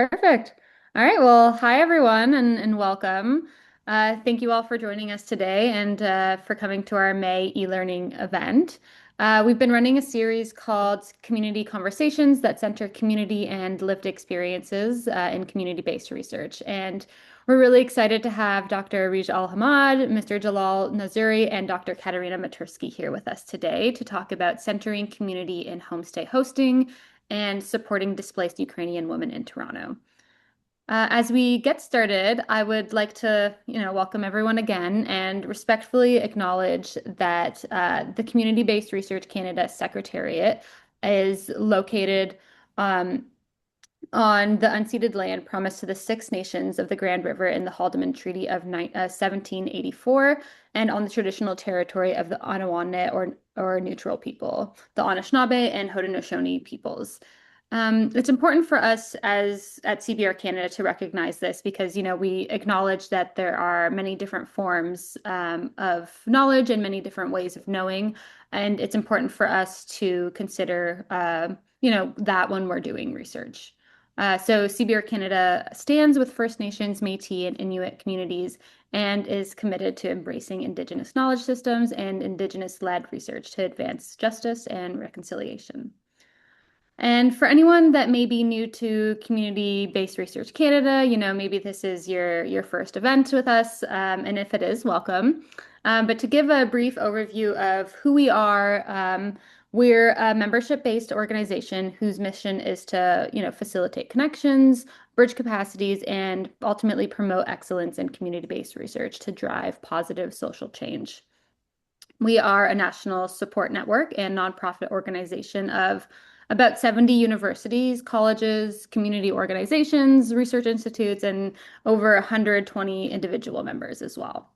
Perfect. All right. Well, hi everyone and welcome. Thank you all for joining us today and for coming to our May e-learning event. We've been running a series called Community Conversations that center community and lived experiences in community-based research. And we're really excited to have Dr. Rij Al-Hamad, Mr. Jalal Nazuri, and Dr. Katerina Matursky here with us today to talk about centering community in homestay hosting and supporting displaced Ukrainian women in Toronto. As we get started, I would like to, welcome everyone again and respectfully acknowledge that the Community-Based Research Canada Secretariat is located um, on the unceded land promised to the Six Nations of the Grand River in the Haldimand Treaty of 1784 and on the traditional territory of the Anaiwanne or neutral people, the Anishinaabe and Haudenosaunee peoples. It's important for us as at CBR Canada to recognize this because, we acknowledge that there are many different forms of knowledge and many different ways of knowing. And it's important for us to consider, that when we're doing research. So CBR Canada stands with First Nations, Métis, and Inuit communities and is committed to embracing Indigenous knowledge systems and Indigenous-led research to advance justice and reconciliation. And for anyone that may be new to Community-Based Research Canada, maybe this is your first event with us, and if it is, welcome. But to give a brief overview of who we are, we're a membership-based organization whose mission is to, facilitate connections, bridge capacities, and ultimately promote excellence in community-based research to drive positive social change. We are a national support network and nonprofit organization of about 70 universities, colleges, community organizations, research institutes, and over 120 individual members as well.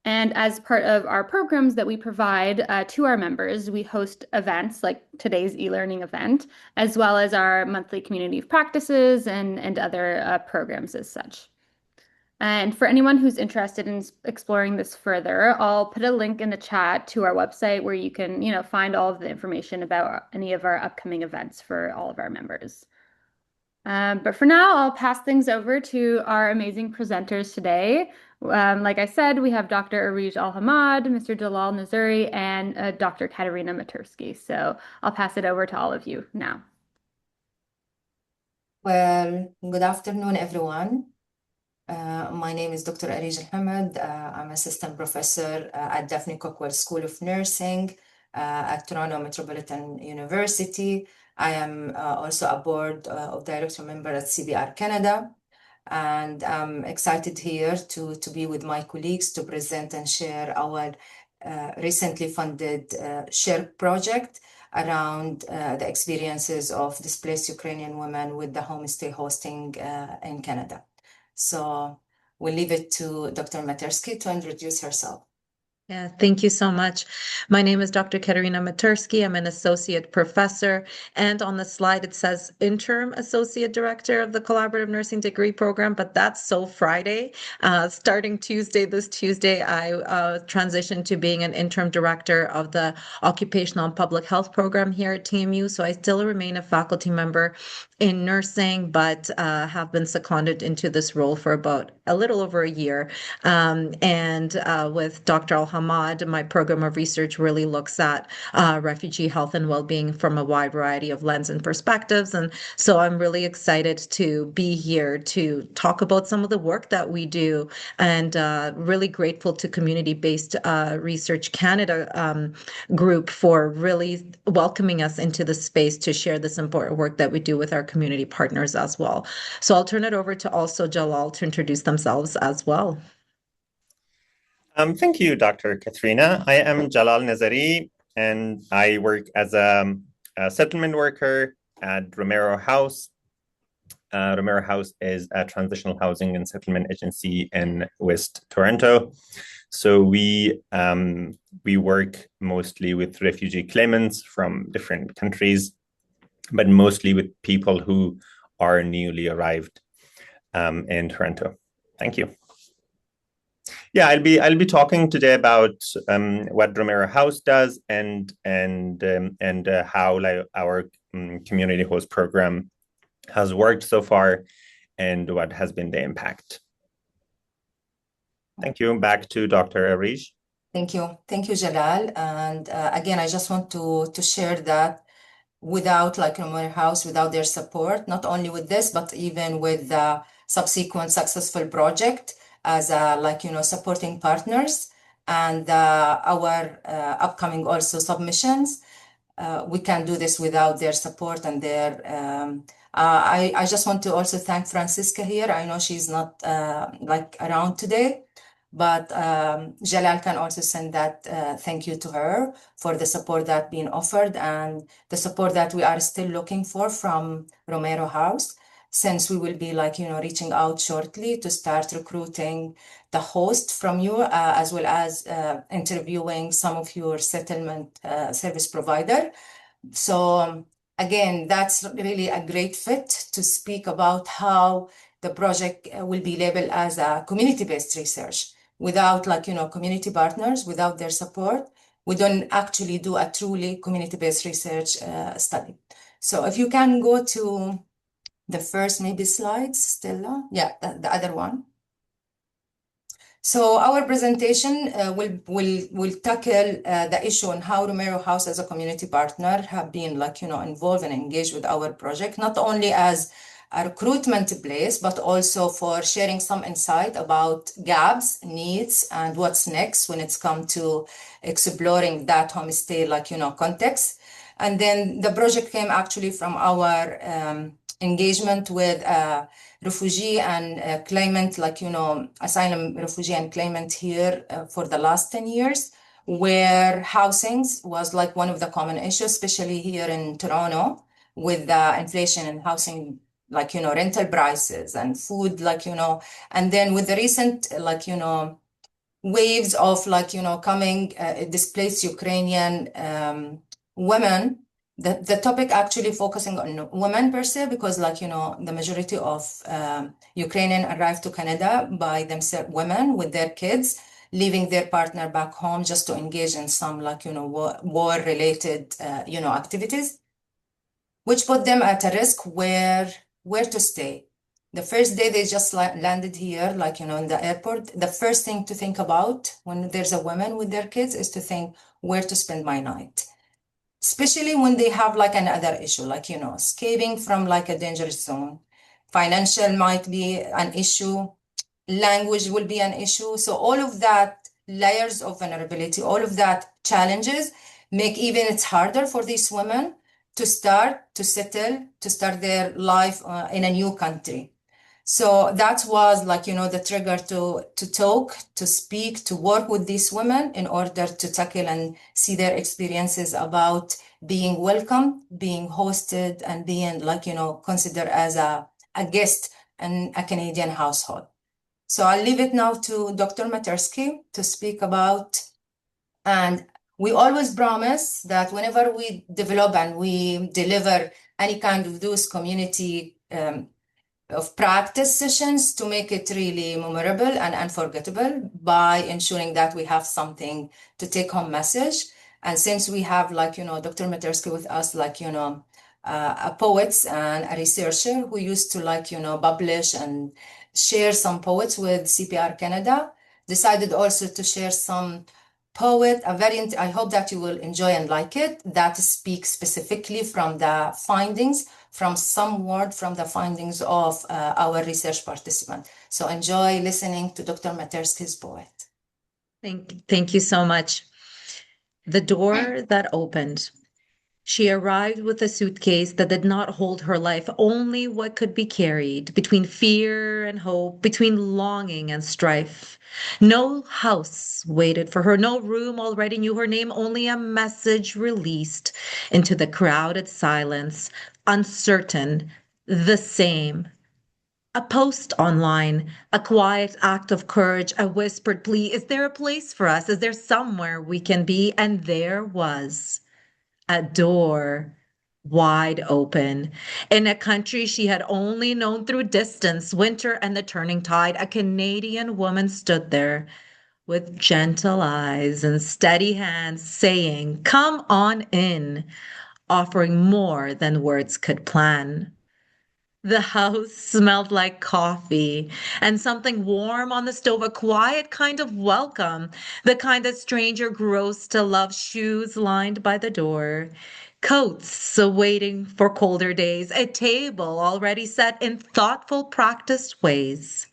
And as part of our programs that we provide to our members, we host events like today's e-learning event, as well as our monthly community of practices and other programs as such. And for anyone who's interested in exploring this further, I'll put a link in the chat to our website where you can, find all of the information about any of our upcoming events for all of our members. But for now, I'll pass things over to our amazing presenters today. Like I said, we have Dr. Arij Al-Hamad, Mr. Jalal Nazuri, and Dr. Katerina Matursky. So I'll pass it over to all of you now. Well, good afternoon, everyone. My name is Dr. Arij Al-Hamad. I'm assistant professor at Daphne Cockwell School of Nursing at Toronto Metropolitan University. I am also a board of director member at CBR Canada, and I'm excited here to be with my colleagues to present and share our recently funded SHARE project around the experiences of displaced Ukrainian women with the homestay hosting in Canada. So we'll leave it to Dr. Matursky to introduce herself. Yeah, thank you so much. My name is Dr. Katerina Matursky. I'm an associate professor, and on the slide it says interim associate director of the collaborative nursing degree program, but that's so Friday. Starting this Tuesday, I transitioned to being an interim director of the occupational and public health program here at TMU. So I still remain a faculty member in nursing, but have been seconded into this role for about a little over a year. And with Dr. Al-Hamad, my program of research really looks at refugee health and well-being from a wide variety of lens and perspectives. And so I'm really excited to be here to talk about some of the work that we do, and really grateful to Community-Based Research Canada group for really welcoming us into the space to share this important work that we do with our community partners as well. So I'll turn it over to also Jalal to introduce themselves as well. Thank you, Dr. Katrina. I am Jalal Nazari, and I work as a settlement worker at Romero House. Romero House is a transitional housing and settlement agency in West Toronto. So we work mostly with refugee claimants from different countries, but mostly with people who are newly arrived in Toronto. Thank you. Yeah, I'll be talking today about what Romero House does and how our community host program has worked so far and what has been the impact. Thank you. Back to Dr. Arij. Thank you. Thank you, Jalal. And again, I just want to share that without Romero House, without their support, not only with this, but even with the subsequent successful project as supporting partners and our upcoming also submissions. We can't do this without their support and their I just want to also thank Francisca here. I know she's not around today, but Jalal can also send that thank you to her for the support that being offered and the support that we are still looking for from Romero House, since we will be reaching out shortly to start recruiting the host from you, as well as interviewing some of your settlement service provider. So again, that's really a great fit to speak about how the project will be labeled as a community-based research. Without community partners, without their support, we don't actually do a truly community-based research study. So if you can go to the first maybe slides, Stella. Yeah, the other one. So our presentation will tackle the issue on how Romero House as a community partner have been involved and engaged with our project, not only as a recruitment place, but also for sharing some insight about gaps, needs, and what's next when it's come to exploring that homestay context. And then the project came actually from our engagement with refugee and claimant, asylum refugee and claimant here for the last 10 years, where housings was one of the common issues, especially here in Toronto, with the inflation in housing, rental prices and food, and then with the recent, waves of, coming displaced Ukrainian women. The topic actually focusing on women per se, because the majority of Ukrainian arrived to Canada by themselves, women with their kids, leaving their partner back home just to engage in some war-related activities, which put them at a risk where to stay. The first day they just landed here, in the airport, the first thing to think about when there's a woman with their kids is to think where to spend my night. Especially when they have another issue, escaping from a dangerous zone. Financial might be an issue, language will be an issue. So all of that layers of vulnerability, all of that challenges make even it's harder for these women to settle, to start their life in a new country. So that was the trigger to talk, to speak, to work with these women in order to tackle and see their experiences about being welcome, being hosted, and being considered as a guest in a Canadian household. So I'll leave it now to Dr. Matersky to speak about, and we always promise that whenever we develop and we deliver any kind of those community of practice sessions, to make it really memorable and unforgettable by ensuring that we have something to take home message. And since we have Dr. Matersky with us, a poet and a researcher who used to publish and share some poets with CPR Canada, decided also to share some poet, a variant. I hope that you will enjoy and like it, that speaks specifically from the findings, from some word from the findings of our research participant. So enjoy listening to Dr. Matersky's poet. Thank you so much. The door that opened. She arrived with a suitcase that did not hold her life, only what could be carried, between fear and hope, between longing and strife. No house waited for her, no room already knew her name, only a message released into the crowded silence, uncertain, the same. A post online, a quiet act of courage, a whispered plea. Is there a place for us? Is there somewhere we can be? And there was. A door wide open. In a country she had only known through distance, winter and the turning tide, a Canadian woman stood there with gentle eyes and steady hands saying, "Come on in," offering more than words could plan. The house smelled like coffee and something warm on the stove, a quiet kind of welcome, the kind that stranger grows to love, shoes lined by the door, coats waiting for colder days, a table already set in thoughtful, practiced ways.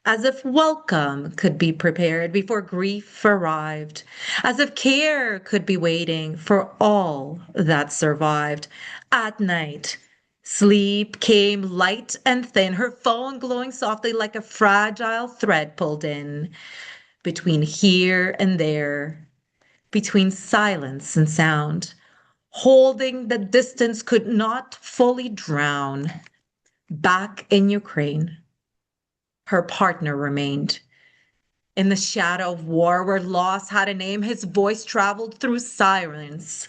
As if welcome could be prepared before grief arrived, as if care could be waiting for all that survived. At night, sleep came light and thin, her phone glowing softly like a fragile thread pulled in between here and there, between silence and sound, holding the distance could not fully drown. Back in Ukraine, her partner remained. In the shadow of war, where loss had a name, his voice traveled through silence,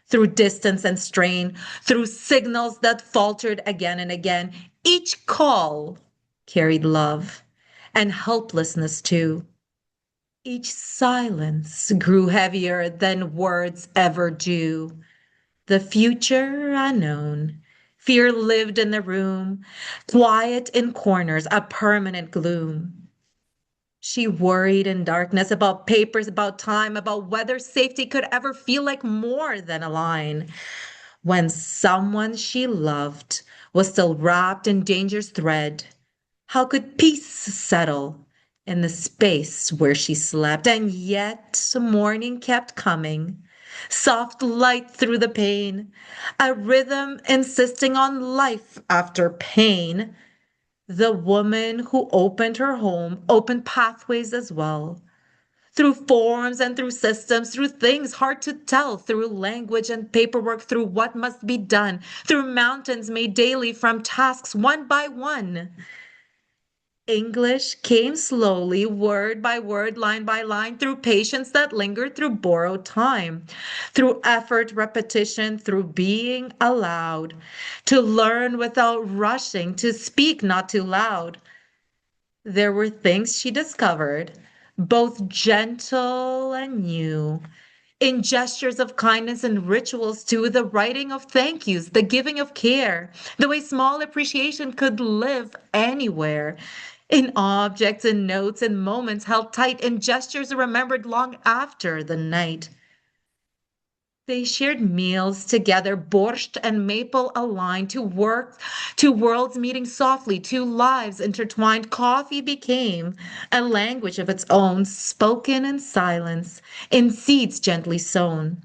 through distance and strain, through signals that faltered again and again. Each call carried love and helplessness too. Each silence grew heavier than words ever do. The future unknown. Fear lived in the room, quiet in corners, a permanent gloom. She worried in darkness about papers, about time, about whether safety could ever feel like more than a line. When someone she loved was still wrapped in danger's thread, how could peace settle in the space where she slept? And yet morning kept coming, soft light through the pane, a rhythm insisting on life after pain. The woman who opened her home opened pathways as well, through forms and through systems, through things hard to tell, through language and paperwork, through what must be done, through mountains made daily from tasks one by one. English came slowly, word by word, line by line, through patience that lingered, through borrowed time, through effort, repetition, through being allowed to learn without rushing, to speak not too loud. There were things she discovered, both gentle and new, in gestures of kindness and rituals too, the writing of thank yous, the giving of care, the way small appreciation could live anywhere, in objects and notes and moments held tight, in gestures remembered long after the night. They shared meals together, borscht and maple aligned, to worlds meeting softly, two lives intertwined. Coffee became a language of its own, spoken in silence, in seeds gently sown.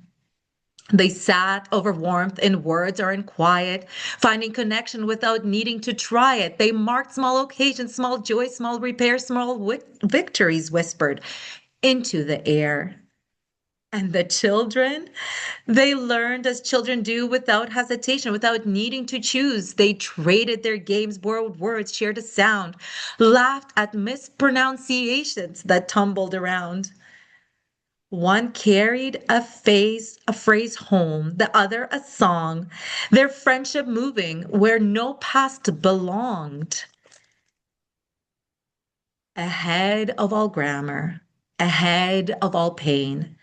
They sat over warmth in words or in quiet, finding connection without needing to try it. They marked small occasions, small joys, small repairs, small victories whispered into the air. And the children, they learned as children do without hesitation, without needing to choose. They traded their games, borrowed words, shared a sound, laughed at mispronunciations that tumbled around. One carried a phrase home, the other a song, their friendship moving where no past belonged. Ahead of all grammar, ahead of all pain,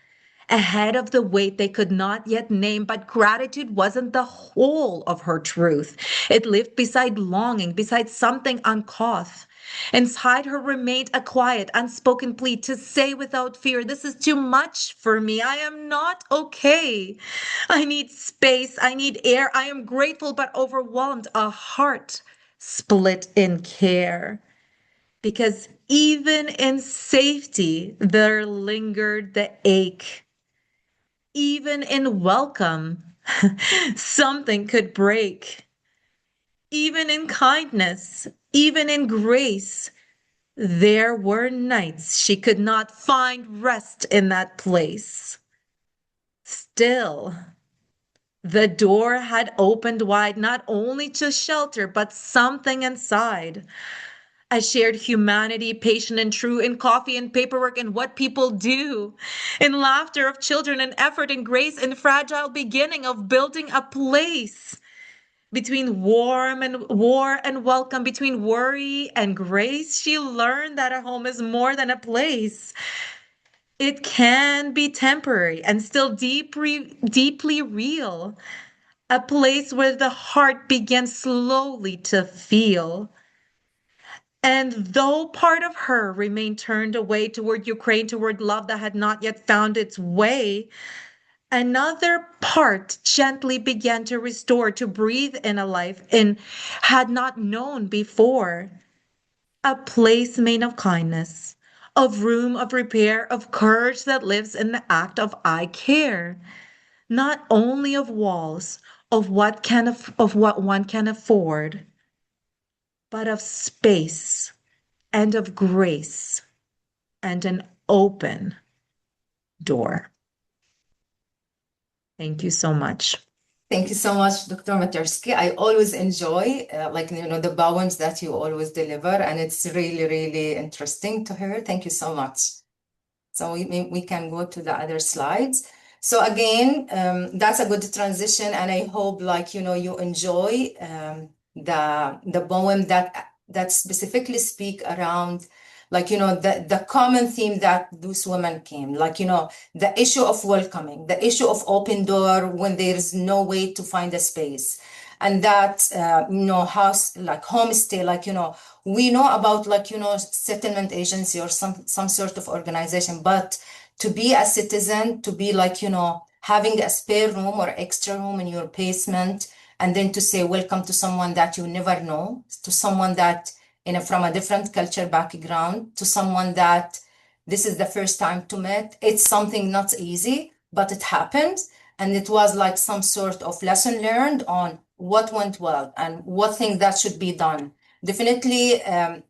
ahead of the weight they could not yet name, but gratitude wasn't the whole of her truth. It lived beside longing, beside something uncaught. Inside her remained a quiet, unspoken plea to say without fear, this is too much for me. I am not okay. I need space. I need air. I am grateful but overwhelmed. A heart split in care. Because even in safety, there lingered the ache. Even in welcome, something could break. Even in kindness, even in grace, there were nights she could not find rest in that place. Still, the door had opened wide, not only to shelter, but something inside. A shared humanity, patient and true, in coffee and paperwork and what people do, in laughter of children and effort and grace, in fragile beginning of building a place. Between war and welcome, between worry and grace, she learned that a home is more than a place. It can be temporary and still deeply real. a place where the heart began slowly to feel. And though part of her remained turned away toward Ukraine, toward love that had not yet found its way, another part gently began to restore, to breathe in a life and had not known before. A place made of kindness, of room, of repair, of courage that lives in the act of I care, not only of walls, of what one can afford, but of space and of grace and an open door. Thank you so much. Thank you so much, Dr. Matersky. I always enjoy, the poems that you always deliver, and it's really, really interesting to hear. Thank you so much. So we can go to the other slides. So again, that's a good transition, and I hope you enjoy the poem that specifically speak around the common theme that those women came, the issue of welcoming, the issue of open door when there is no way to find a space. And that, house, like homestay, we know about settlement agency or some sort of organization, but to be a citizen, to be having a spare room or extra room in your basement, and then to say welcome to someone that you never know, to someone that from a different culture background, to someone that this is the first time to meet. It's something not easy, but it happened. And it was like some sort of lesson learned on what went well and what thing that should be done. Definitely,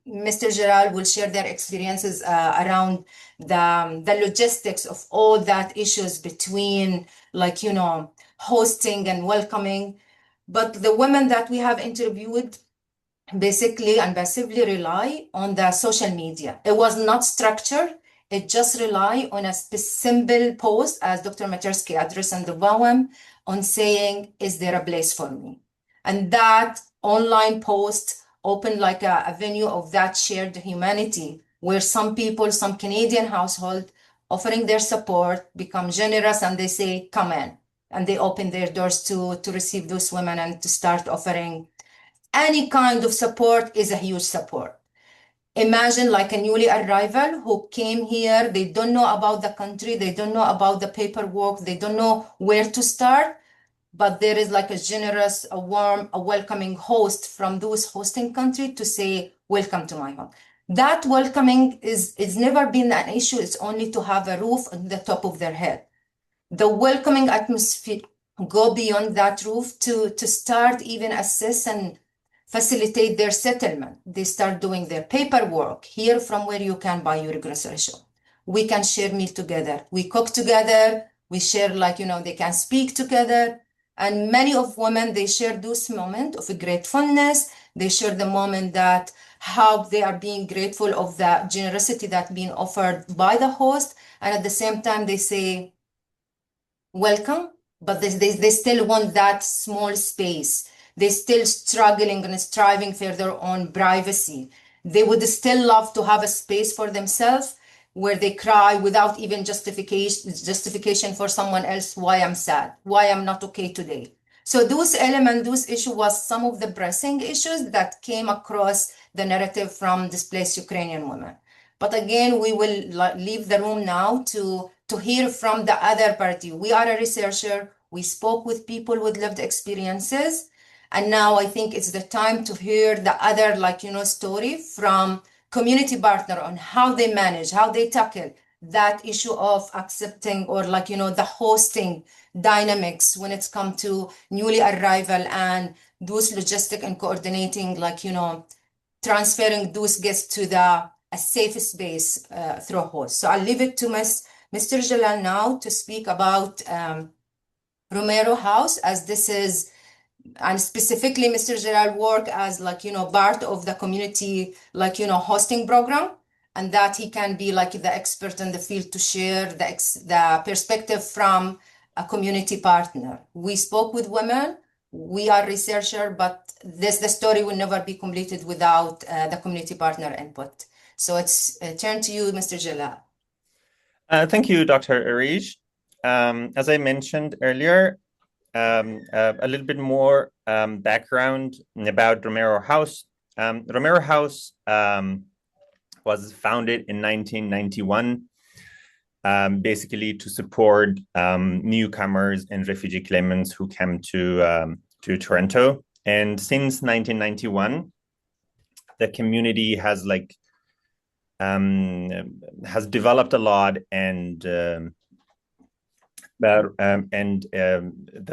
Mr. Gerald will share their experiences around the logistics of all that issues between hosting and welcoming. But the women that we have interviewed basically and passively rely on the social media. It was not structured. It just rely on a simple post, as Dr. Matersky addressed in the poem, on saying, is there a place for me? And that online post opened like a venue of that shared humanity, where some people, some Canadian household, offering their support, become generous, and they say, come in. And they open their doors to receive those women and to start offering any kind of support is a huge support. Imagine like a newly arrival who came here, they don't know about the country, they don't know about the paperwork, they don't know where to start, but there is like a generous, a warm, a welcoming host from those hosting country to say, welcome to my home. That welcoming is never been an issue, it's only to have a roof on the top of their head. The welcoming atmosphere go beyond that roof to start even assess and facilitate their settlement. They start doing their paperwork here from where you can buy your grocery shop. We can share meal together. We cook together. We share they can speak together. And many of women, they share this moment of gratefulness. They share the moment that how they are being grateful of the generosity that's being offered by the host. And at the same time, they say, welcome, but they still want that small space. They're still struggling and striving for their own privacy. They would still love to have a space for themselves where they cry without even justification for someone else why I'm sad, why I'm not okay today. So those elements, those issues was some of the pressing issues that came across the narrative from displaced Ukrainian women. But again, we will leave the room now to hear from the other party. We are a researcher. We spoke with people with lived experiences. And now I think it's the time to hear the other, story from community partner on how they manage, how they tackle that issue of accepting or the hosting dynamics when it's come to newly arrival and those logistic and coordinating, transferring those guests to a safe space through a host. So I'll leave it to Mr. Jalal now to speak about Romero House, as this is, and specifically Mr. Jalal work as part of the community, hosting program, and that he can be the expert in the field to share the perspective from a community partner. We spoke with women, we are researcher, but the story will never be completed without the community partner input. So it's turn to you, Mr. Jalal. Thank you, Dr. Arij. As I mentioned earlier, a little bit more background about Romero House. Romero House was founded in 1991, basically to support newcomers and refugee claimants who came to Toronto. And since 1991, the community has developed a lot, and the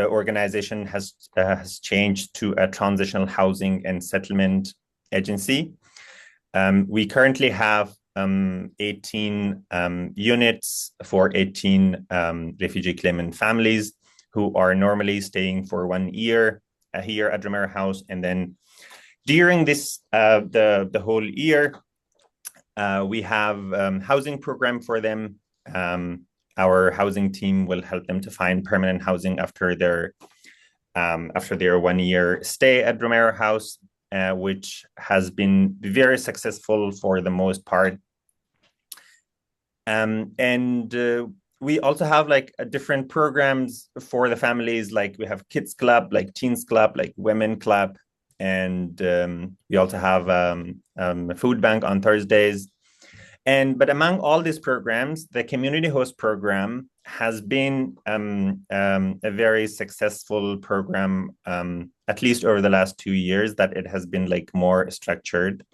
organization has changed to a transitional housing and settlement agency. We currently have 18 units for 18 refugee claimant families who are normally staying for 1 year here at Romero House, and then during this the whole year we have housing program for them. Our housing team will help them to find permanent housing after their 1 year stay at Romero House, which has been very successful for the most part. And we also have different programs for the families. Like we have kids club, like teens club, like women club, and we also have a food bank on Thursdays. But among all these programs, the community host program has been a very successful program, at least over the last 2 years, that it has been more structured.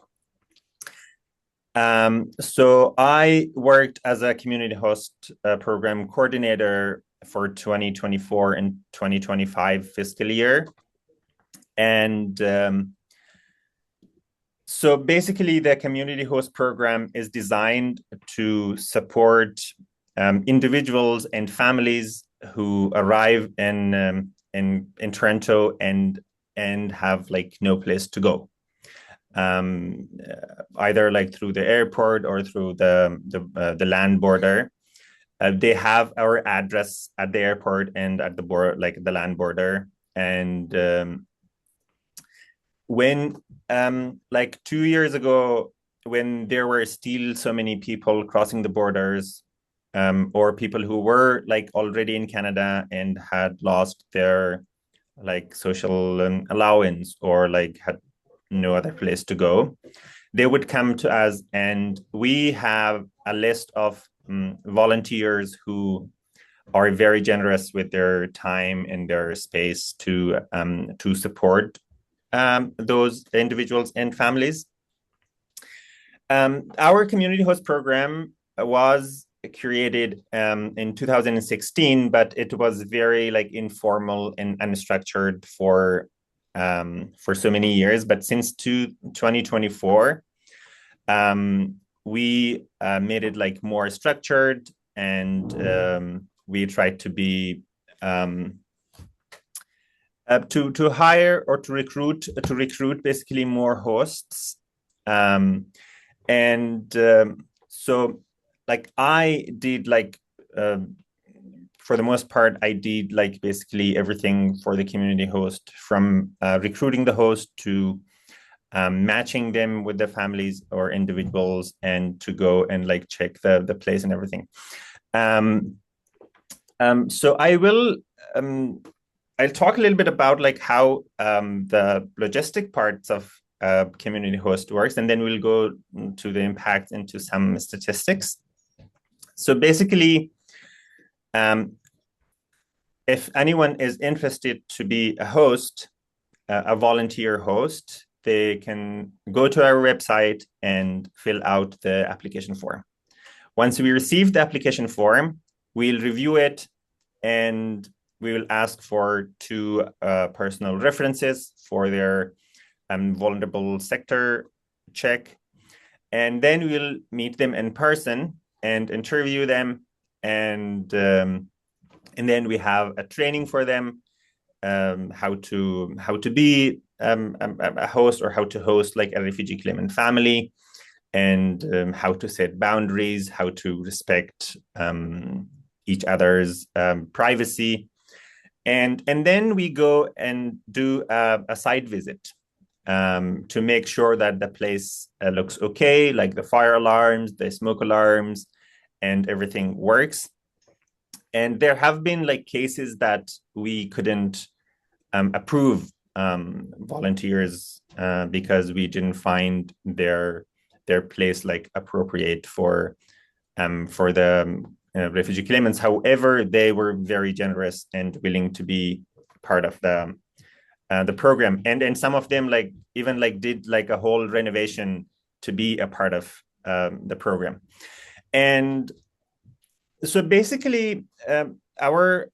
So I worked as a community host program coordinator for 2024 and 2025 fiscal year. And so basically, the community host program is designed to support individuals and families who arrive in Toronto and have no place to go, either through the airport or through the land border. They have our address at the airport and at the the land border, and when 2 years ago, when there were still so many people crossing the borders, or people who were already in Canada and had lost their social allowance, or had no other place to go, they would come to us, and we have a list of volunteers who are very generous with their time and their space to support those individuals and families. Our community host program was created in 2016, but it was very informal and unstructured for so many years. But since 2024, we made it more structured, and we tried to be to hire or to recruit basically more hosts, so I did for the most part, I did basically everything for the community host, from recruiting the host to matching them with the families or individuals, and to go and check the place and everything. So I'll talk a little bit about how the logistic parts of community host works, and then we'll go to the impact into some statistics. So basically, if anyone is interested to be a host, a volunteer host, they can go to our website and fill out the application form. Once we receive the application form, we'll review it, and we will ask for 2 personal references for their vulnerable sector check. And then we'll meet them in person and interview them. And then we have a training for them, how to be a host, or how to host a refugee claimant family, and how to set boundaries, how to respect each other's privacy. And then we go and do a site visit to make sure that the place looks okay, the fire alarms, the smoke alarms, and everything works. And there have been like cases that we couldn't approve volunteers because we didn't find their place like appropriate for the refugee claimants. However, they were very generous and willing to be part of the program, and some of them like even like did like a whole renovation to be a part of the program. And so basically, our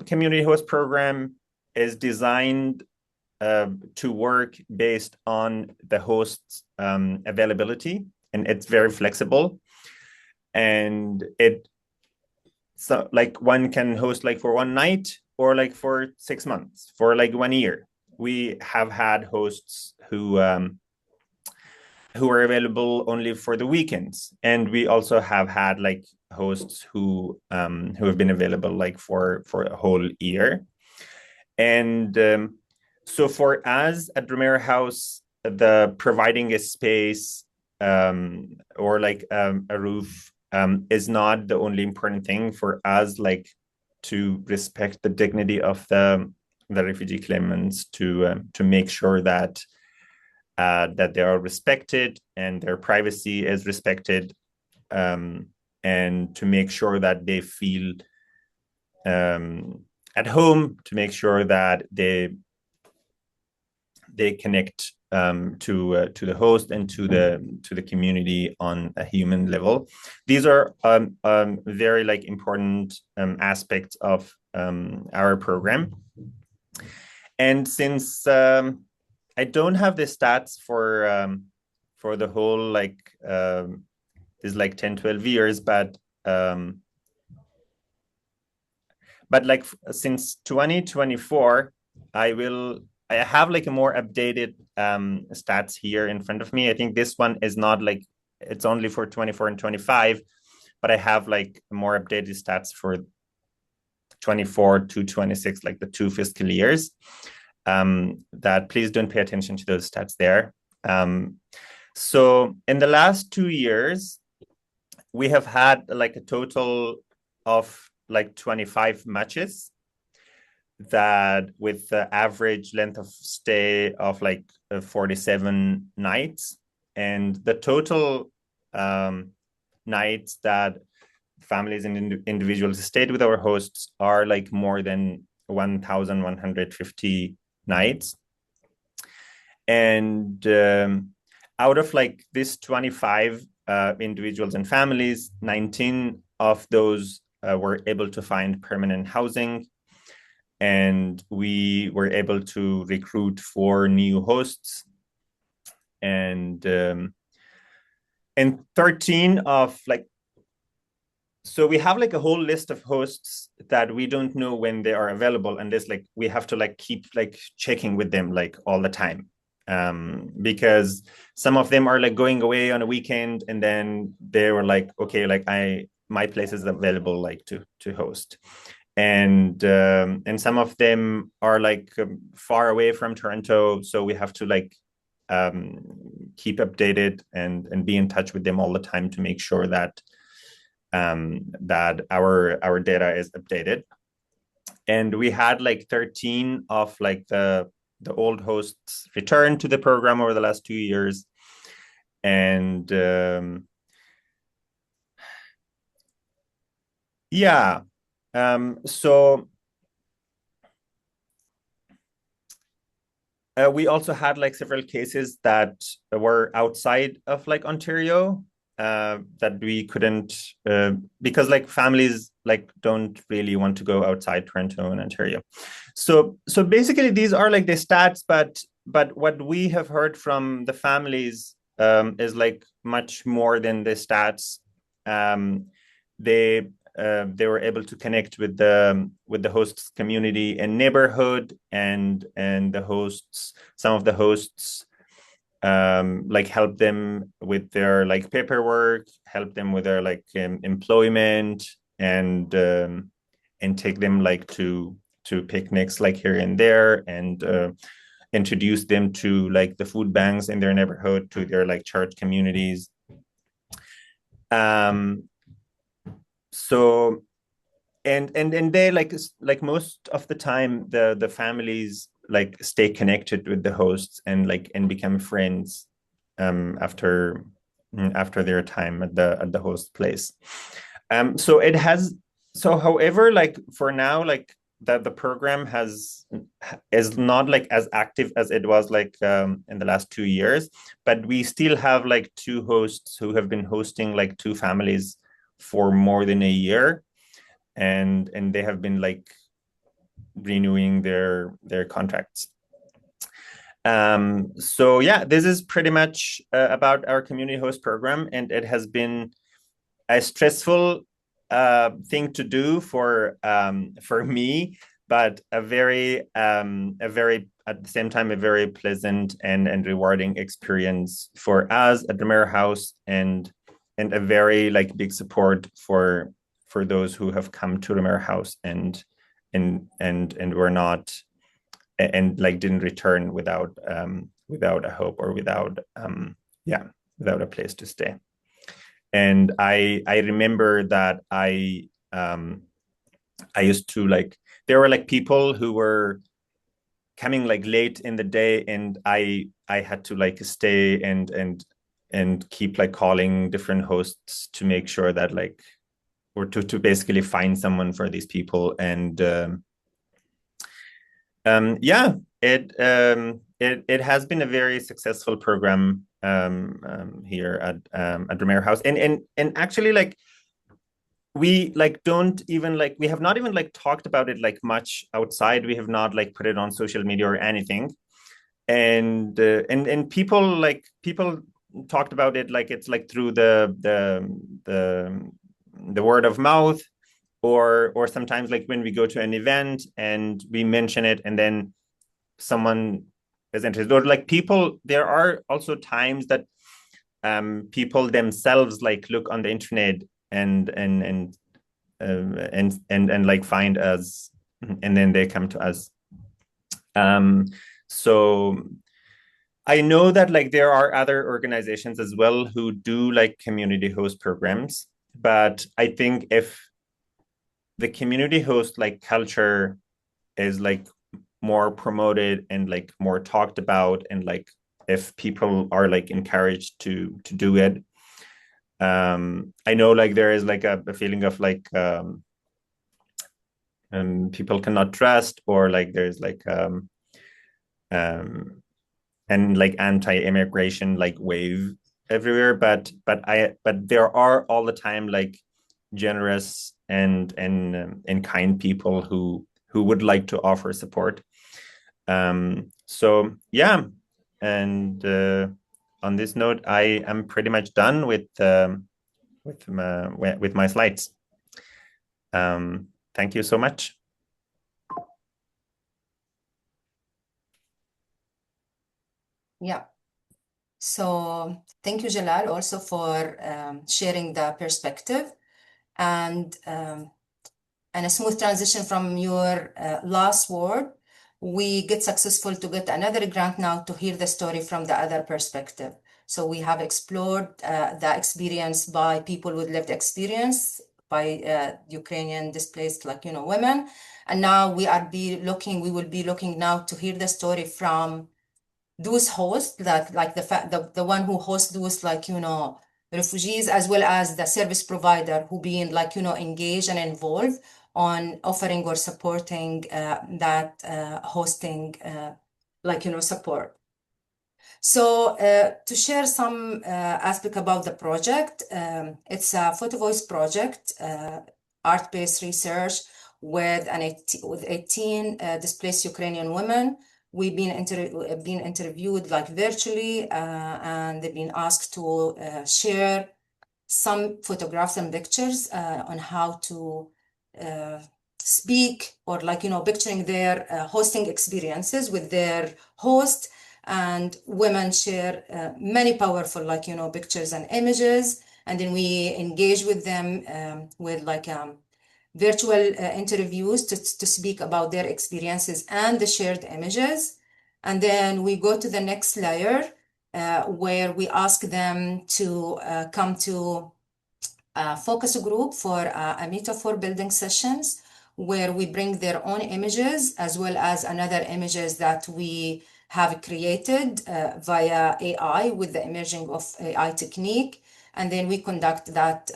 community host program is designed to work based on the host's availability, and it's very flexible. And so like one can host like for one night or like for 6 months, for like 1 year. We have had hosts who are available only for the weekends, and we also have had like hosts who have been available like for a whole year. And so for us at Romero House, the providing a space or like a roof is not the only important thing. For us, like to respect the dignity of the refugee claimants, to make sure that they are respected and their privacy is respected, and to make sure that they feel at home, to make sure that they connect to the host and to the community on a human level. These are very like important aspects of our program. And since I don't have the stats for the whole like is like 10-12 years, but like since 2024, I have like a more updated stats here in front of me. I think this one is not like, it's only for 24 and 25, but I have like more updated stats for 24 to 26, like the 2 fiscal years. That please don't pay attention to those stats there. So in the last 2 years, we have had like a total of like 25 matches, that with the average length of stay of like 47 nights. And the total nights that families and individuals stayed with our hosts are like more than 1,150 nights. And out of like this 25 individuals and families, 19 of those were able to find permanent housing. And we were able to recruit 4 new hosts. And 13 of like, so we have like a whole list of hosts that we don't know when they are available, and this like we have to like keep like checking with them like all the time, because some of them are like going away on a weekend, and then they were like, okay, like my place is available like to host. And some of them are like far away from Toronto, so we have to like keep updated and be in touch with them all the time to make sure that that our data is updated. And we had like 13 of like the old hosts return to the program over the last 2 years. And yeah. So we also had like several cases that were outside of like Ontario, that we couldn't, because like families like don't really want to go outside Toronto and Ontario. So basically these are like the stats, but what we have heard from the families is like much more than the stats. They were able to connect with the hosts community and neighborhood, and the hosts, some of the hosts like help them with their like paperwork, help them with their like employment, and take them like to picnics like here and there, and introduce them to like the food banks in their neighborhood, to their like church communities. So and they like most of the time the families like stay connected with the hosts and become friends after their time at the host place. So it has so however like for now like that the program is not like as active as it was like in the last 2 years, but we still have like two hosts who have been hosting like two families for more than a year, and they have been like renewing their contracts. So yeah, this is pretty much about our community host program, and it has been a stressful thing to do for me, but a very at the same time a very pleasant and rewarding experience for us at Romero House, and a very like big support for those who have come to Romero House and were not and like didn't return without a hope or without a place to stay. And I remember that I used to like, there were like people who were coming like late in the day, and I had to like stay and keep like calling different hosts to make sure that like, or to basically find someone for these people. And yeah, it has been a very successful program here at Romero House, and actually like we like don't even like, we have not even like talked about it like much outside. We have not like put it on social media or anything, and people talked about it like it's like through the word of mouth, or sometimes like when we go to an event and we mention it and then someone is interested, or like people, there are also times that people themselves like look on the internet and like find us, and then they come to us. So I know that like there are other organizations as well who do like community host programs, but I think if the community host like culture is like more promoted and like more talked about, and like if people are like encouraged to do it, I know like there is like a feeling of like people cannot trust, or like there's like and like anti-immigration like wave everywhere, but there are all the time like generous and kind people who would like to offer support. So yeah, and on this note, I am pretty much done with my slides. Thank you so much. Yeah. So thank you, Jalal, also for sharing the perspective, and a smooth transition from your last word. We get successful to get another grant now to hear the story from the other perspective. So we have explored the experience by people with lived experience, by Ukrainian displaced, like, women. And now we will be looking now to hear the story from those hosts, that like the one who hosts those, like, refugees, as well as the service provider who being like, engaged and involved on offering or supporting that hosting like, support. So to share some aspect about the project, it's a photo voice project, art-based research with 18 displaced Ukrainian women. We've been interviewed like virtually, and they've been asked to share some photographs and pictures on how to speak, or like, picturing their hosting experiences with their host. And women share many powerful, like, pictures and images, and then we engage with them with like virtual interviews to speak about their experiences and the shared images. And then we go to the next layer where we ask them to come to focus group for a metaphor building sessions where we bring their own images as well as another images that we have created via AI with the emerging of AI technique. And then we conduct that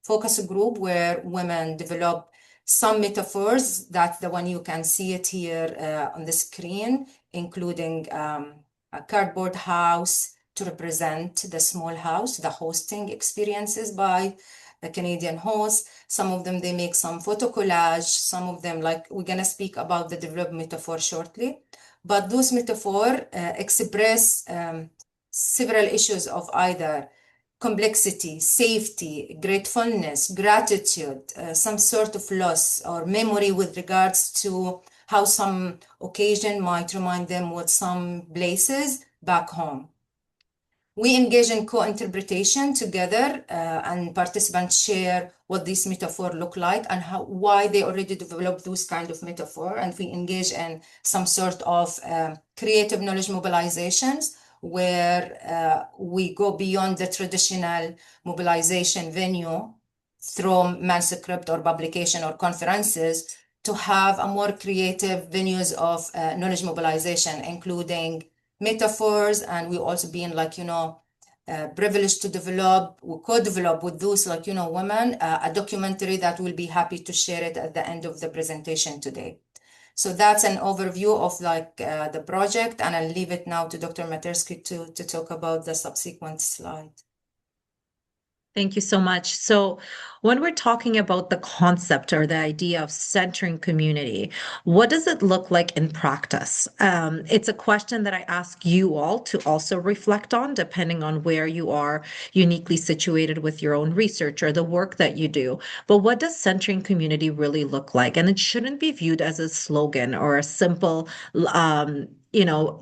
focus group where women develop some metaphors. That's the one you can see it here on the screen, including a cardboard house to represent the small house, the hosting experiences by the Canadian host. Some of them, they make some photo collage. Some of them, like we're gonna speak about the developed metaphor shortly. But those metaphors express several issues of either complexity, safety, gratefulness, gratitude, some sort of loss or memory with regards to how some occasion might remind them with some places back home. We engage in co-interpretation together and participants share what this metaphor look like and why they already developed those kind of metaphor. And we engage in some sort of creative knowledge mobilizations where we go beyond the traditional mobilization venue through manuscript or publication or conferences to have a more creative venues of knowledge mobilization, including metaphors. And we also been like, privileged to develop, we co-develop with those like, women, a documentary that we'll be happy to share it at the end of the presentation today. So that's an overview of like the project, and I'll leave it now to Dr. Matersky to talk about the subsequent slide. Thank you so much. So when we're talking about the concept or the idea of centering community, what does it look like in practice? It's a question that I ask you all to also reflect on, depending on where you are uniquely situated with your own research or the work that you do. But what does centering community really look like? And it shouldn't be viewed as a slogan or a simple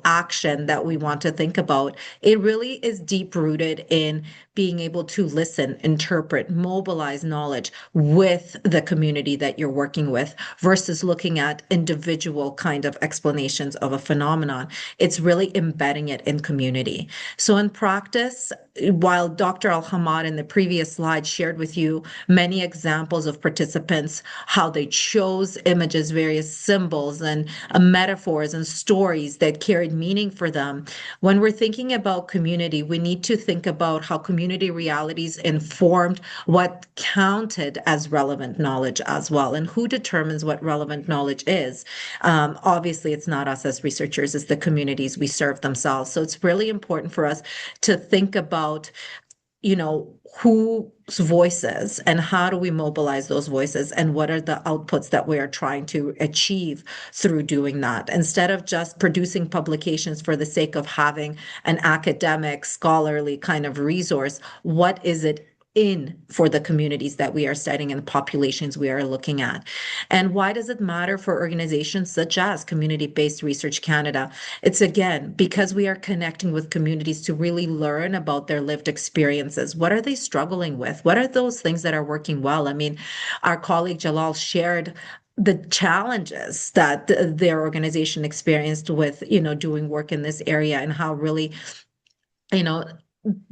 action that we want to think about. It really is deep rooted in being able to listen, interpret, mobilize knowledge with the community that you're working with versus looking at individual kind of explanations of a phenomenon. It's really embedding it in community. So in practice, while Dr. Al-Hamad in the previous slide shared with you many examples of participants, how they chose images, various symbols and metaphors and stories that carried meaning for them, when we're thinking about community, we need to think about how community realities informed what counted as relevant knowledge as well, and who determines what relevant knowledge is. Obviously, it's not us as researchers, it's the communities we serve themselves. So it's really important for us to think about whose voices and how do we mobilize those voices and what are the outputs that we are trying to achieve through doing that, instead of just producing publications for the sake of having an academic scholarly kind of resource. What is it in for the communities that we are studying and the populations we are looking at? And why does it matter for organizations such as Community-Based Research Canada? It's again because we are connecting with communities to really learn about their lived experiences. What are they struggling with? What are those things that are working well? I mean, our colleague Jalal shared the challenges that their organization experienced with doing work in this area, and how really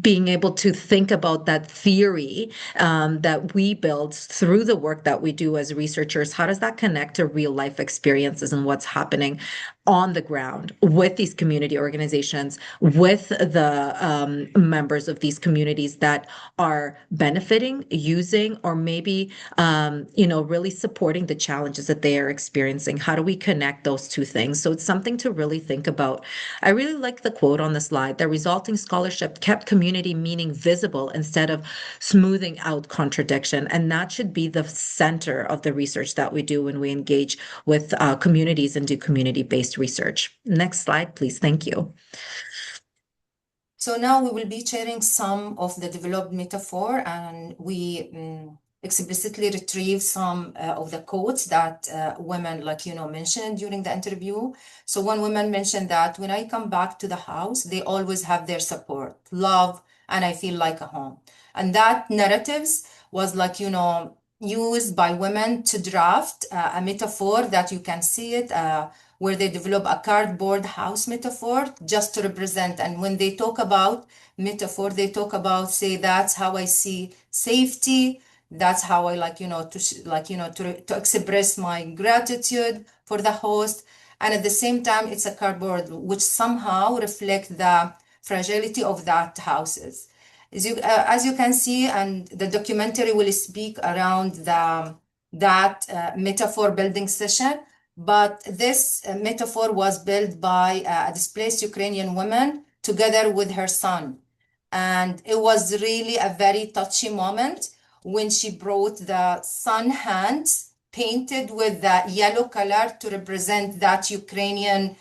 being able to think about that theory that we build through the work that we do as researchers, how does that connect to real life experiences and what's happening on the ground with these community organizations, with the members of these communities that are benefiting, using, or maybe, really supporting the challenges that they are experiencing? How do we connect those two things? So it's something to really think about. I really like the quote on the slide: the resulting scholarship kept community meaning visible instead of smoothing out contradiction. And that should be the center of the research that we do when we engage with communities and do community-based research. Next slide, please. Thank you. So now we will be sharing some of the developed metaphor, and we explicitly retrieve some of the quotes that women mentioned during the interview. So one woman mentioned that when I come back to the house, they always have their support, love, and I feel like a home. And that narratives was used by women to draft a metaphor that you can see it where they develop a cardboard house metaphor just to represent. And when they talk about metaphor, they talk about, say, that's how I see safety. That's how I like, to express my gratitude for the host. And at the same time, it's a cardboard, which somehow reflect the fragility of that houses. As you can see, and the documentary will speak around that metaphor building session, but this metaphor was built by a displaced Ukrainian woman together with her son. And it was really a very touchy moment when she brought the son hands painted with the yellow color to represent that Ukrainian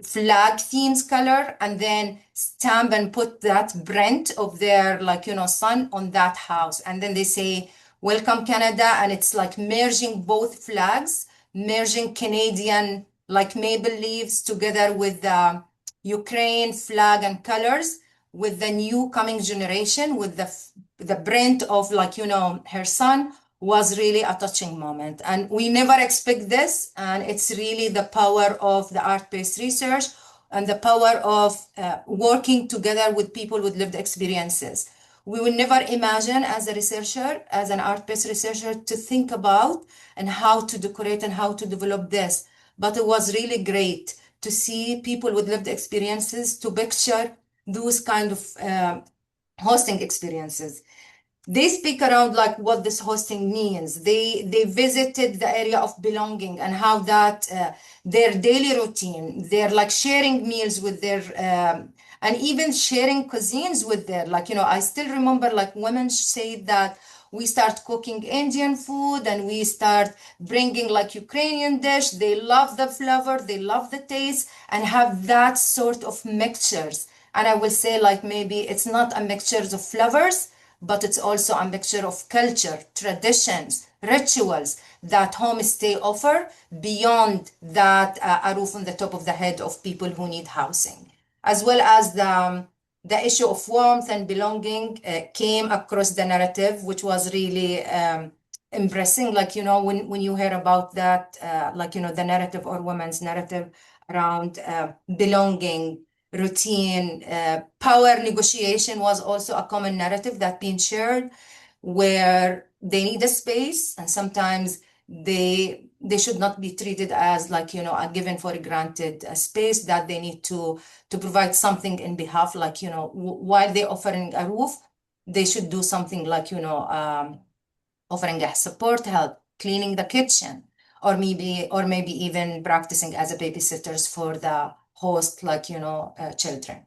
flag themes color, and then stamp and put that print of their son on that house. And then they say, welcome Canada. And it's like merging both flags, merging Canadian like maple leaves together with the Ukraine flag and colors, with the new coming generation, with the print of her son, was really a touching moment. And we never expect this. And it's really the power of the art-based research and the power of working together with people with lived experiences. We will never imagine as a researcher, as an art-based researcher, to think about and how to decorate and how to develop this. But it was really great to see people with lived experiences, to picture those kind of hosting experiences. They speak around like what this hosting means. They visited the area of belonging and how that their daily routine, they're like sharing meals with their and even sharing cuisines with their I still remember like women say that we start cooking Indian food and we start bringing like Ukrainian dish. They love the flavor, they love the taste, and have that sort of mixtures. And I will say like maybe it's not a mixture of flavors, but it's also a mixture of culture, traditions, rituals that Homestay offer beyond that a roof on the top of the head of people who need housing, as well as the issue of warmth and belonging came across the narrative, which was really impressing. When you hear about that, the narrative or women's narrative around belonging, routine, power negotiation was also a common narrative that been shared, where they need a space and sometimes they should not be treated as a given for granted space, that they need to provide something in behalf, while they offering a roof, they should do something offering a support, help, cleaning the kitchen, or maybe even practicing as a babysitters for the host, children.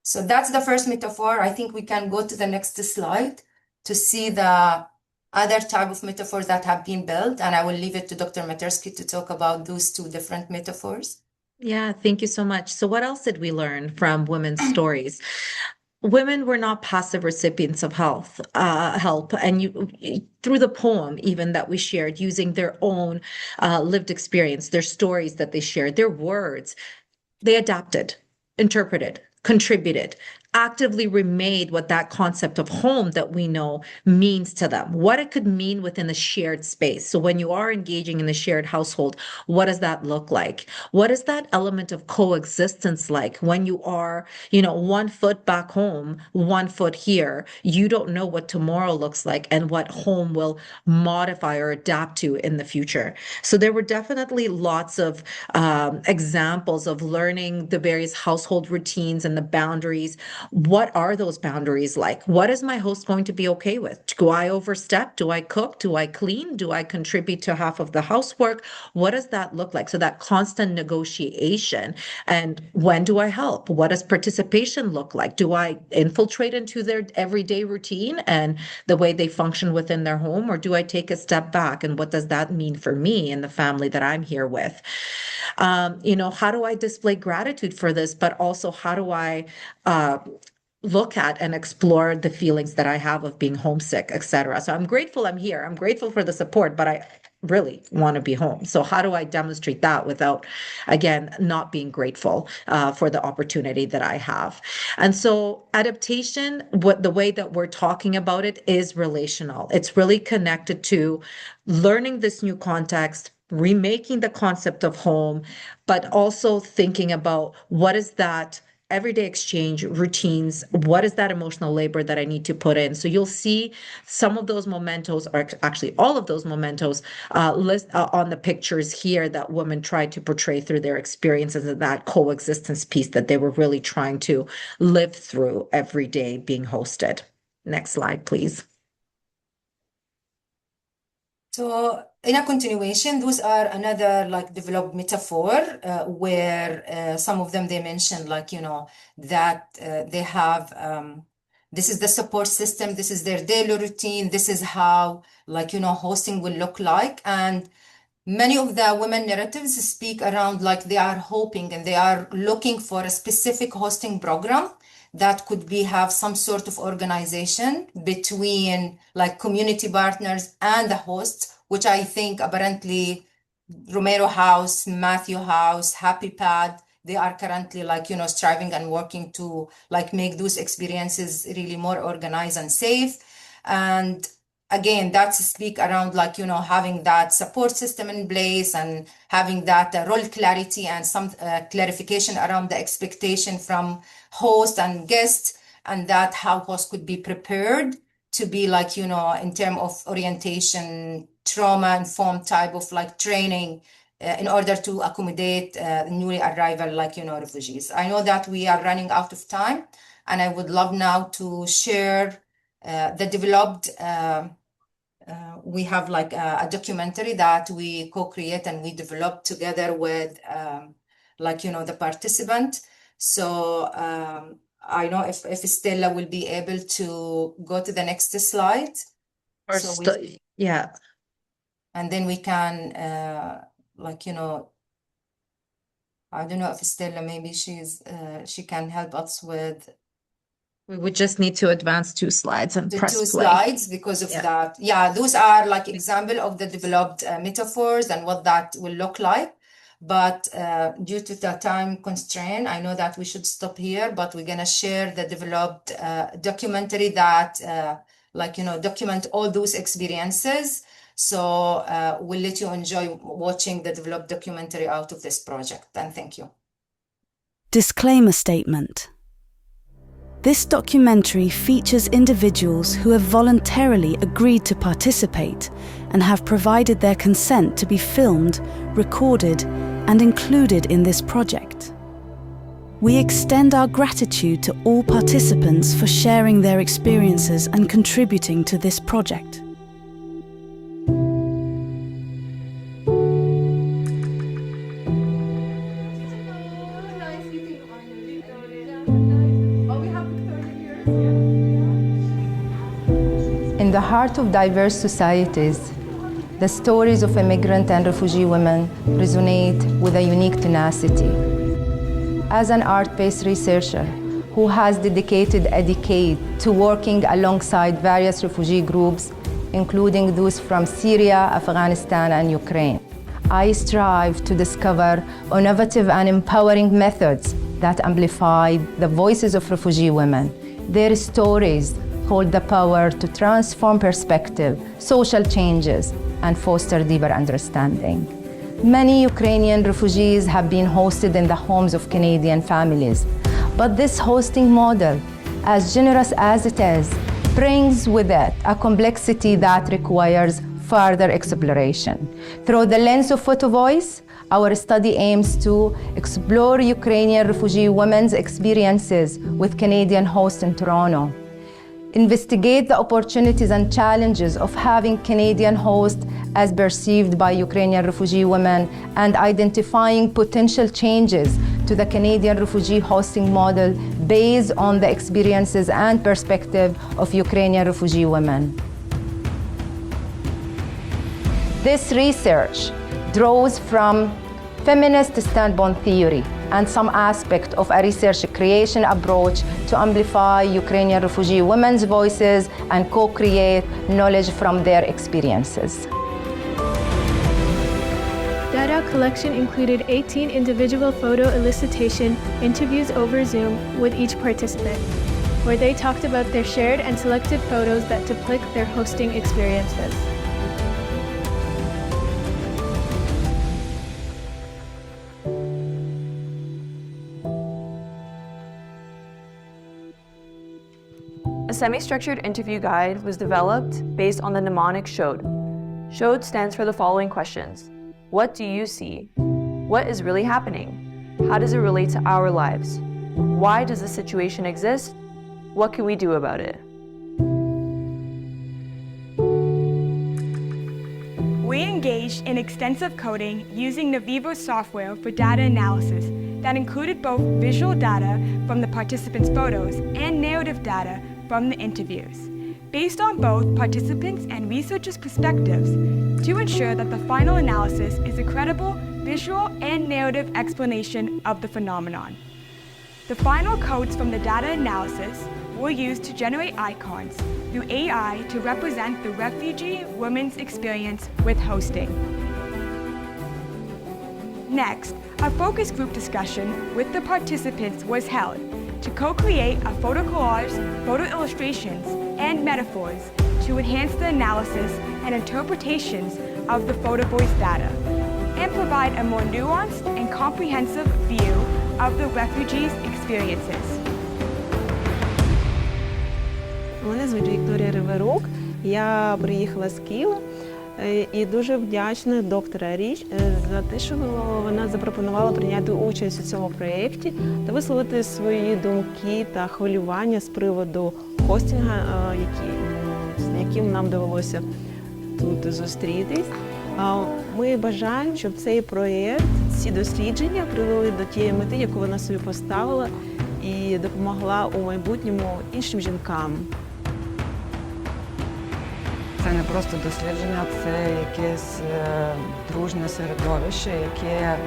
So that's the first metaphor. I think we can go to the next slide to see the other type of metaphors that have been built. And I will leave it to Dr. Matersky to talk about those two different metaphors. Yeah, thank you so much. So what else did we learn from women's stories? Women were not passive recipients of help, and through the poem even that we shared, using their own lived experience, their stories that they shared, their words, they adapted, interpreted, contributed, actively remade what that concept of home that we know means to them, what it could mean within a shared space. So when you are engaging in the shared household, what does that look like? What is that element of coexistence like when you are, 1 foot back home, 1 foot here? You don't know what tomorrow looks like and what home will modify or adapt to in the future. So there were definitely lots of examples of learning the various household routines and the boundaries. What are those boundaries like? What is my host going to be okay with? Do I overstep? Do I cook? Do I clean? Do I contribute to half of the housework? What does that look like? So that constant negotiation. And when do I help? What does participation look like? Do I infiltrate into their everyday routine and the way they function within their home? Or do I take a step back? And what does that mean for me and the family that I'm here with? How do I display gratitude for this? But also, how do I look at and explore the feelings that I have of being homesick, etc. So I'm grateful I'm here. I'm grateful for the support, but I really want to be home. So how do I demonstrate that without, again, not being grateful for the opportunity that I have? And so adaptation, the way that we're talking about it is relational. It's really connected to learning this new context, remaking the concept of home, but also thinking about what is that everyday exchange routines, what is that emotional labor that I need to put in. So you'll see some of those mementos, or actually all of those mementos, on the pictures here that women tried to portray through their experiences and that coexistence piece that they were really trying to live through every day being hosted. Next slide, please. So in a continuation, those are another like developed metaphor where some of them they mentioned like, that they have, this is the support system, this is their daily routine, this is how like, hosting will look like. And many of the women narratives speak around like they are hoping and they are looking for a specific hosting program that could be have some sort of organization between like community partners and the hosts, which I think apparently Romero House, Matthew House, Happy Pad, they are currently like, striving and working to like make those experiences really more organized and safe. And again, that's speak around like, having that support system in place and having that role clarity and some clarification around the expectation from host and guest, and that how host could be prepared to be like, in terms of orientation, trauma informed type of like training in order to accommodate newly arrival like, refugees. I know that we are running out of time, and I would love now to share the developed we have like a documentary that we co-create and we developed together with like, the participant. So I know if Stella will be able to go to the next slide. Yeah. And then we can like, I don't know if Stella, maybe she can help us with. We would just need to advance 2 slides and press two play. slides because of that. Yeah, those are like example of the developed metaphors and what that will look like. But due to the time constraint, I know that we should stop here, but we're gonna share the developed documentary that like, document all those experiences. So we'll let you enjoy watching the developed documentary out of this project. And thank you. Disclaimer statement. This documentary features individuals who have voluntarily agreed to participate and have provided their consent to be filmed, recorded, and included in this project. We extend our gratitude to all participants for sharing their experiences and contributing to this project. In the heart of diverse societies, the stories of immigrant and refugee women resonate with a unique tenacity. As an art-based researcher who has dedicated a decade to working alongside various refugee groups, including those from Syria, Afghanistan, and Ukraine, I strive to discover innovative and empowering methods that amplify the voices of refugee women. Their stories hold the power to transform perspective, social changes, and foster deeper understanding. Many Ukrainian refugees have been hosted in the homes of Canadian families, but this hosting model, as generous as it is, brings with it a complexity that requires further exploration. Through the lens of Photo Voice, our study aims to explore Ukrainian refugee women's experiences with Canadian hosts in Toronto, investigate the opportunities and challenges of having Canadian hosts as perceived by Ukrainian refugee women, and identifying potential changes to the Canadian refugee hosting model based on the experiences and perspective of Ukrainian refugee women. This research draws from feminist standpoint theory and some aspect of a research creation approach to amplify Ukrainian refugee women's voices and co-create knowledge from their experiences. Data collection included 18 individual photo elicitation interviews over Zoom with each participant, where they talked about their shared and selected photos that depict their hosting experiences. A semi-structured interview guide was developed based on the mnemonic SHOWED. SHOWED stands for the following questions. What do you see? What is really happening? How does it relate to our lives? Why does this situation exist? What can we do about it? We engaged in extensive coding using Navivo software for data analysis that included both visual data from the participants' photos and narrative data from the interviews, based on both participants' and researchers' perspectives, to ensure that the final analysis is a credible visual and narrative explanation of the phenomenon. The final codes from the data analysis were used to generate icons through AI to represent the refugee women's experience with hosting. Next, a focus group discussion with the participants was held to co-create a photo collage, photo illustrations, and metaphors to enhance the analysis and interpretations of the photo voice data and provide a more nuanced and comprehensive view of the refugees' experiences. Мене звуть Вікторія Риверук, я приїхала з Києва і дуже вдячна доктора Річ за те, що вона запропонувала прийняти участь у цьому проєкті та висловити свої думки та хвилювання з приводу хостінга, з яким нам довелося тут зустрітись. Ми бажаємо, щоб цей проєкт, ці дослідження привели до тієї мети, яку вона собі поставила, і допомогла у майбутньому іншим жінкам. Це не просто дослідження, це якесь дружне середовище, яке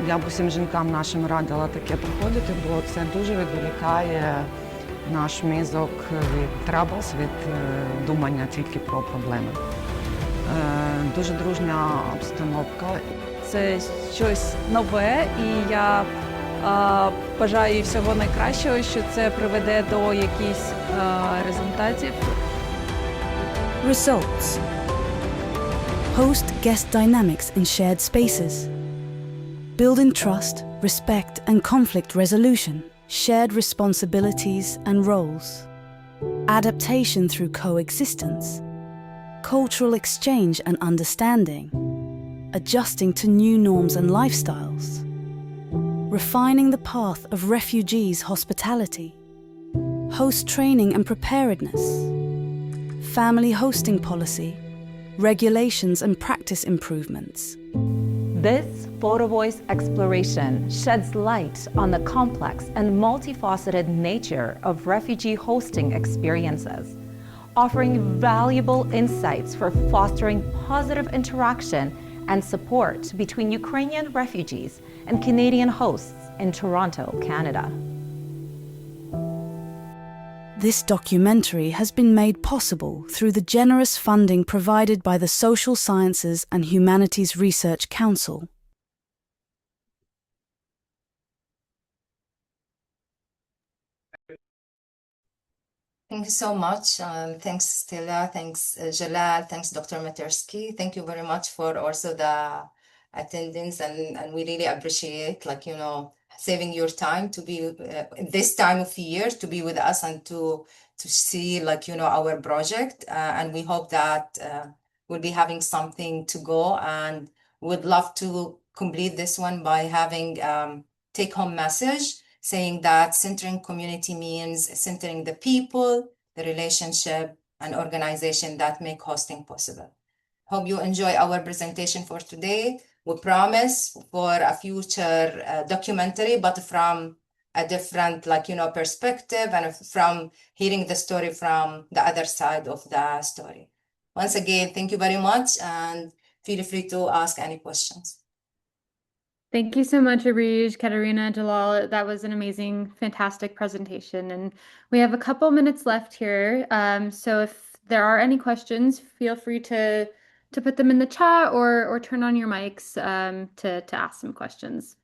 я б усім жінкам нашим радила таке проходити, бо це дуже відволікає наш мізок від troubles, від думання тільки про проблеми. Дуже дружня обстановка. Це щось нове, і я бажаю всього найкращого, що це приведе до якихось результатів. Results. Host-guest dynamics in shared spaces. Building trust, respect and conflict resolution. Shared responsibilities and roles. Adaptation through coexistence. Cultural exchange and understanding. Adjusting to new norms and lifestyles. Refining the path of refugees' hospitality. Host training and preparedness. Family hosting policy, regulations and practice improvements. This photo voice exploration sheds light on the complex and multifaceted nature of refugee hosting experiences, offering valuable insights for fostering positive interaction and support between Ukrainian refugees and Canadian hosts in Toronto, Canada. This documentary has been made possible through the generous funding provided by the Social Sciences and Humanities Research Council. Thank you so much. Thanks, Stella. Thanks, Jalal. Thanks, Dr. Matersky. Thank you very much for also the attendance, and we really appreciate, like, you know, saving your time to be this time of year to be with us and to see, like, you know, our project. And we hope that we'll be having something to go, and would love to complete this one by having take-home message saying that centering community means centering the people, the relationship, and organization that make hosting possible. Hope you enjoy our presentation for today. We promise for a future documentary, but from a different, like, you know, perspective, and from hearing the story from the other side of the story. Once again, thank you very much, and feel free to ask any questions. Thank you so much, Arij, Katerina, Jalal. That was an amazing, fantastic presentation. And we have a couple minutes left here. So if there are any questions, feel free to put them in the chat or turn on your mics to ask some questions.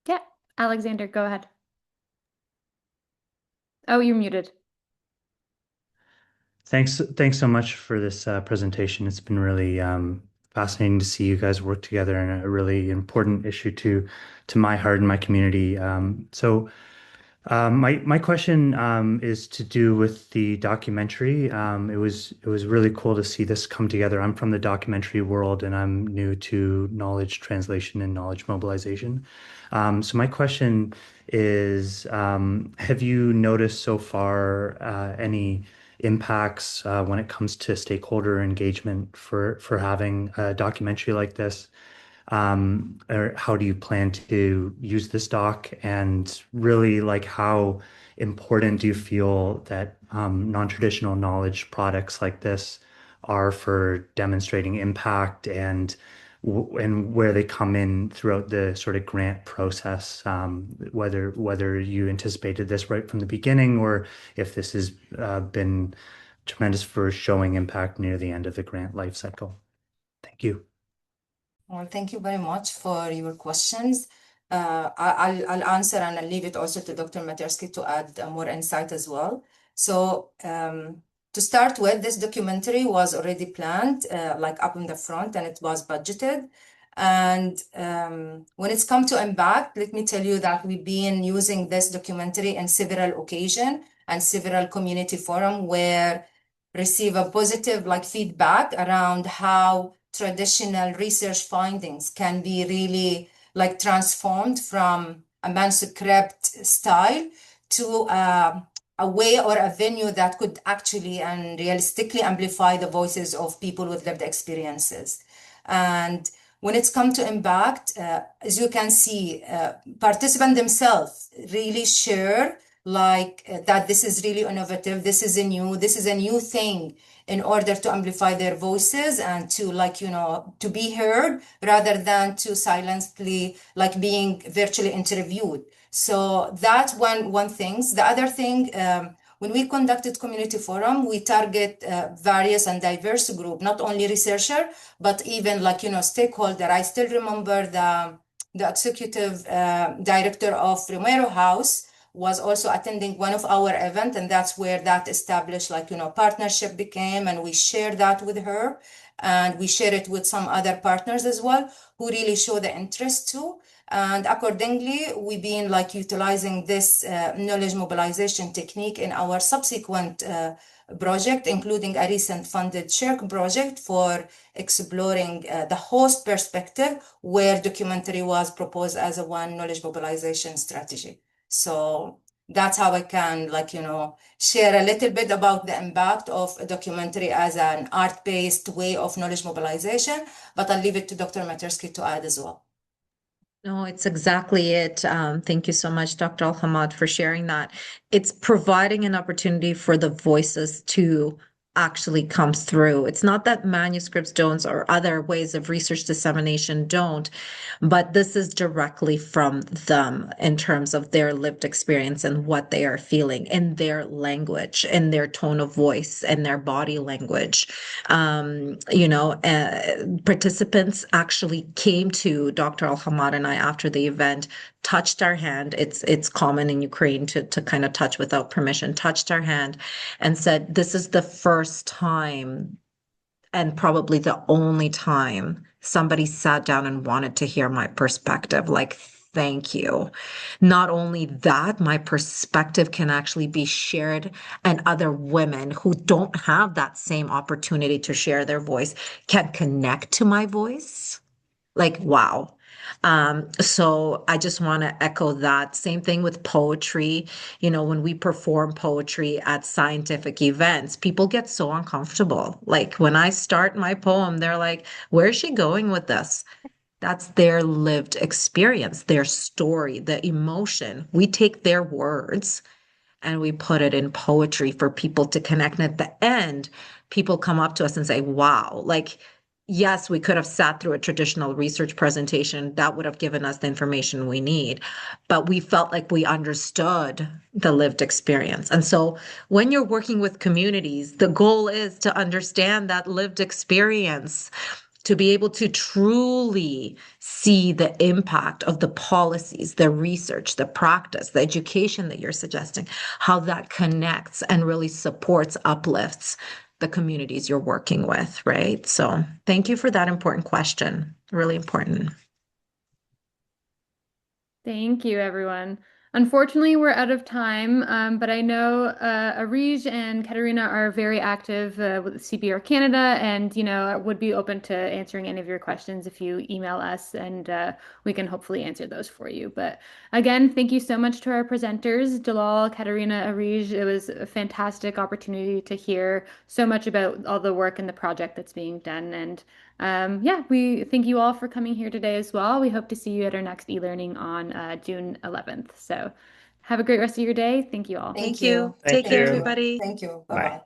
Yeah, Alexander, go ahead. Oh, you're muted. Thanks so much for this presentation. It's been really fascinating to see you guys work together on a really important issue to my heart and my community. So My question is to do with the documentary. It was really cool to see this come together. I'm from the documentary world, and I'm new to knowledge translation and knowledge mobilization. So my question is, have you noticed so far any impacts when it comes to stakeholder engagement for having a documentary like this? Or how do you plan to use this doc? And really, like, how important do you feel that non-traditional knowledge products like this are for demonstrating impact and where they come in throughout the sort of grant process, whether you anticipated this right from the beginning or if this has been tremendous for showing impact near the end of the grant life cycle. Thank you. Well, thank you very much for your questions. I'll answer and I'll leave it also to Dr. Matersky to add more insight as well. So to start with, this documentary was already planned, like up in the front, and it was budgeted. And when it's come to impact, let me tell you that we've been using this documentary in several occasions and several community forums where receive a positive like feedback around how traditional research findings can be really like transformed from a manuscript style to a way or a venue that could actually and realistically amplify the voices of people with lived experiences. And when it's come to impact, as you can see, participants themselves really share that this is really innovative, this is a new thing in order to amplify their voices and to to be heard rather than to silently being virtually interviewed. So that's one thing. The other thing, when we conducted community forum, we target various and diverse group, not only researcher, but even stakeholder. I still remember the executive director of Romero House was also attending one of our events, and that's where that established partnership became, and we shared that with her, and we share it with some other partners as well who really show the interest too. And accordingly, we've been utilizing this knowledge mobilization technique in our subsequent project, including a recent funded SHIRK project for exploring the host perspective, where documentary was proposed as a one knowledge mobilization strategy. So that's how I can share a little bit about the impact of a documentary as an art-based way of knowledge mobilization, but I'll leave it to Dr. Matersky to add as well. No, it's exactly it. Thank you so much, Dr. Al-Hamad, for sharing that. It's providing an opportunity for the voices to actually come through. It's not that manuscripts don't or other ways of research dissemination don't, but this is directly from them in terms of their lived experience and what they are feeling in their language, in their tone of voice, and their body language. Participants actually came to Dr. Al-Hamad and I after the event, touched our hand. It's common in Ukraine to kind of touch without permission, touched our hand and said, this is the first time and probably the only time somebody sat down and wanted to hear my perspective. Thank you. Not only that, my perspective can actually be shared, and other women who don't have that same opportunity to share their voice can connect to my voice. Wow. So I just want to echo that. Same thing with poetry. When we perform poetry at scientific events, people get so uncomfortable. When I start my poem, they're like, where is she going with this? That's their lived experience, their story, the emotion. We take their words and we put it in poetry for people to connect. And at the end, people come up to us and say, wow, yes, we could have sat through a traditional research presentation. That would have given us the information we need, but we felt like we understood the lived experience. And so when you're working with communities, the goal is to understand that lived experience, to be able to truly see the impact of the policies, the research, the practice, the education that you're suggesting, how that connects and really supports, uplifts the communities you're working with, right? So thank you for that important question. Really important. Thank you, everyone. Unfortunately, we're out of time, but I know Arij and Katerina are very active with CPR Canada, and would be open to answering any of your questions if you email us, and we can hopefully answer those for you. But again, thank you so much to our presenters, Jalal, Katerina, Arij. It was a fantastic opportunity to hear so much about all the work and the project that's being done. And yeah, we thank you all for coming here today as well. We hope to see you at our next e-learning on June 11th. So have a great rest of your day. Thank you all. Thank you. Thank Take care, you. everybody. Thank you. Bye. Bye-bye.